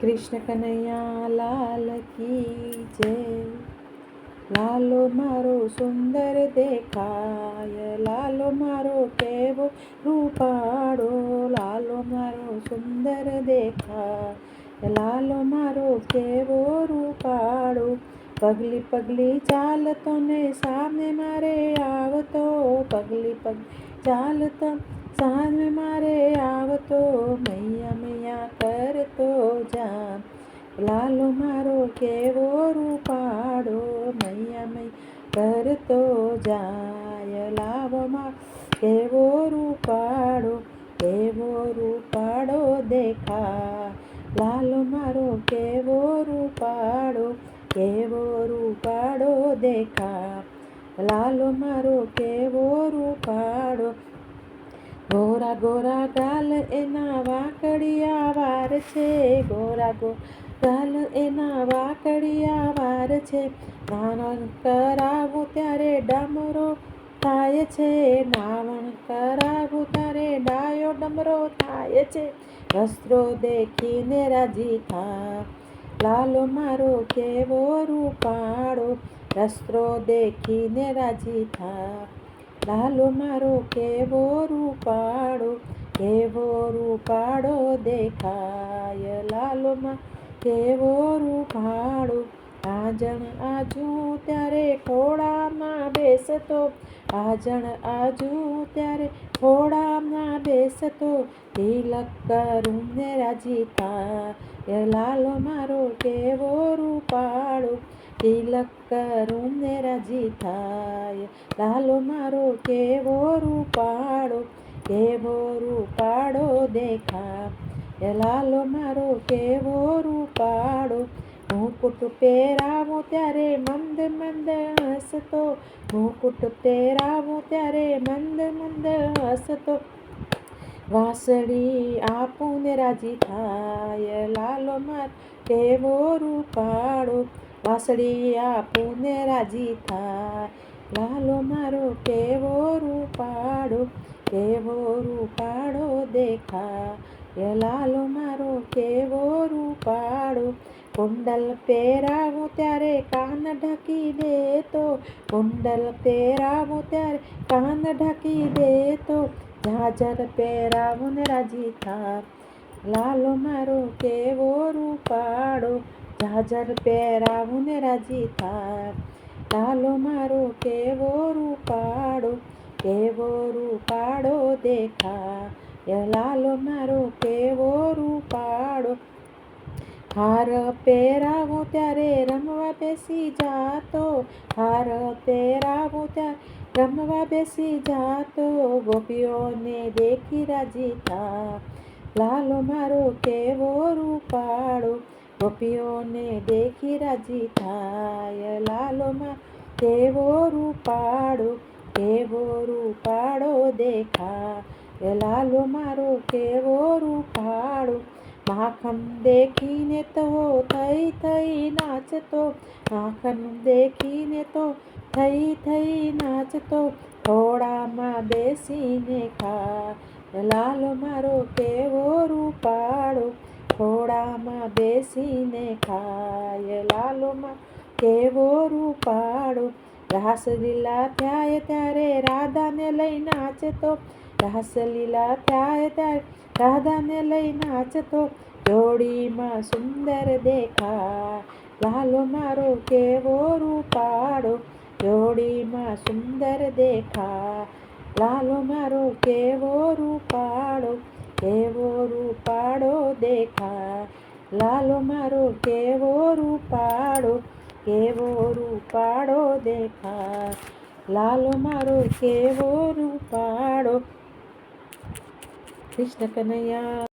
કૃષ્ણ કનૈયા લાલ કી જય. લાલો મારો સુંદર દેખાય, લાલો મારો કેવો રૂપાળો, લાલો મારો સુંદર દેખાય, લાલો મારો કેવો રૂપાળો. પગલી પગલી ચાલતો ને સામે મારે આવતો, પગલી પગલી ચાલતો સામે મારે આવતો, મૈયા મૈયા કરતો જા. લાલો મારો કેવો રૂપાળો, મૈયા મૈયા કરતો જાય. લાવો માં કેવો રૂપાળો, કેવો રૂપાળો દેખા. લાલો મારો કેવો રૂપાળો, કેવો રૂપાળો દેખા. લાલો મારો કેવો રૂપાળો. ગોરા ગોરા ગાલ એના વાકડિયા વાર છે, ગોરા ગોરા ગાલ એના વાકડિયા વાર છે. નાવણ કરાવું ત્યારે ડમરો થાય છે, નાવણ કરાવું ત્યારે ડાયો ડમરો થાય છે. વસ્ત્રો દેખીને રાજી થા. લાલો મારો કેવો રૂપાળો, વસ્ત્રો દેખીને રાજી થા. લાલો મારો કેવો રૂપાળો, કેવો રૂપાળો દેખાય. લાલો માં કેવો રૂપાળો. આજણ આજુ ત્યારે ખોળામાં બેસતો, આજણ આજુ ત્યારે ખોળામાં બેસતો, તિલક કરું ને રાજી થા. લાલો મારો કેવો રૂપાળો, તિલક કરું ને રાજી થાય. લાલો મારો કેવો રૂપાળો, કેવો રૂપાળો દેખા. લાલો મારો કેવો રૂપાળો. મુકુટ પહેરાવું ત્યારે મંદ મંદ હસતો, મુકુટ પહેરાવું ત્યારે મંદ મંદ હસતો, વાંસળી આપું ને રાજી થાય. લાલો મારો કેવો રૂપાળો, વાંસળી આપું ને રાજી થાય. લાલો મારો કેવો રૂપાળો, કેવો રૂપાળો દેખા. લાલો મારો કેવો રૂપાળો. કુંડલ પહેરાવું ત્યારે કાન ઢાંકી દેતો, કુંડલ પહેરાવું ત્યારે કાન ઢાંકી દેતો, ઝાઝર પહેરાવું ને રાજી થા. લાલો મારો કેવો રૂપાળો, ઝાઝર પહેરાવું ને રાજી થા. લાલો મારો કેવો રૂપાળો, કેવો રૂપાળો દેખા. લાલો મારો કેવો રૂપાળો. હાર પહેરાવું ત્યારે રમવા બેસી જાતો, હાર પહેરાવું ત્યારે રમવા બેસી જાતો, ગોપીઓને દેખી રાજી થા. લાલો મારો કેવો રૂપાળો, ગોપીઓને દેખી રાજી થાય. લાલો મારો કેવો રૂપાળો, કેવો રૂપાળો દેખા. લાલો મારો કેવો રૂપાળો. માખણ દેખીને તો થઈ થઈ નાચતો, માખણ દેખીને તો થઈ થઈ નાચતો, ખોળામાં બેસીને ખા. લાલો મારો કેવો રૂપાળો, ખોળામાં બેસીને ખાય. લાલો મારો કેવો રૂપાળો. રાસલીલા થાય ત્યારે રાધાને લઈ નાચતો, રાસલીલા થાય ત્યારે રાધાને લઈ નાચતો, જોડીમાં સુંદર દેખા. લાલો મારો કેવો રૂપાળો, જોડીમાં સુંદર દેખા. લાલો મારો કેવો રૂપાળો, કેવો રૂપાળો દેખા. લાલો મારો કેવો રૂપાળો, કેવો રૂપાળો દેખા. લાલો મારો કેવો રૂપાળો. કૃષ્ણ કનૈયા.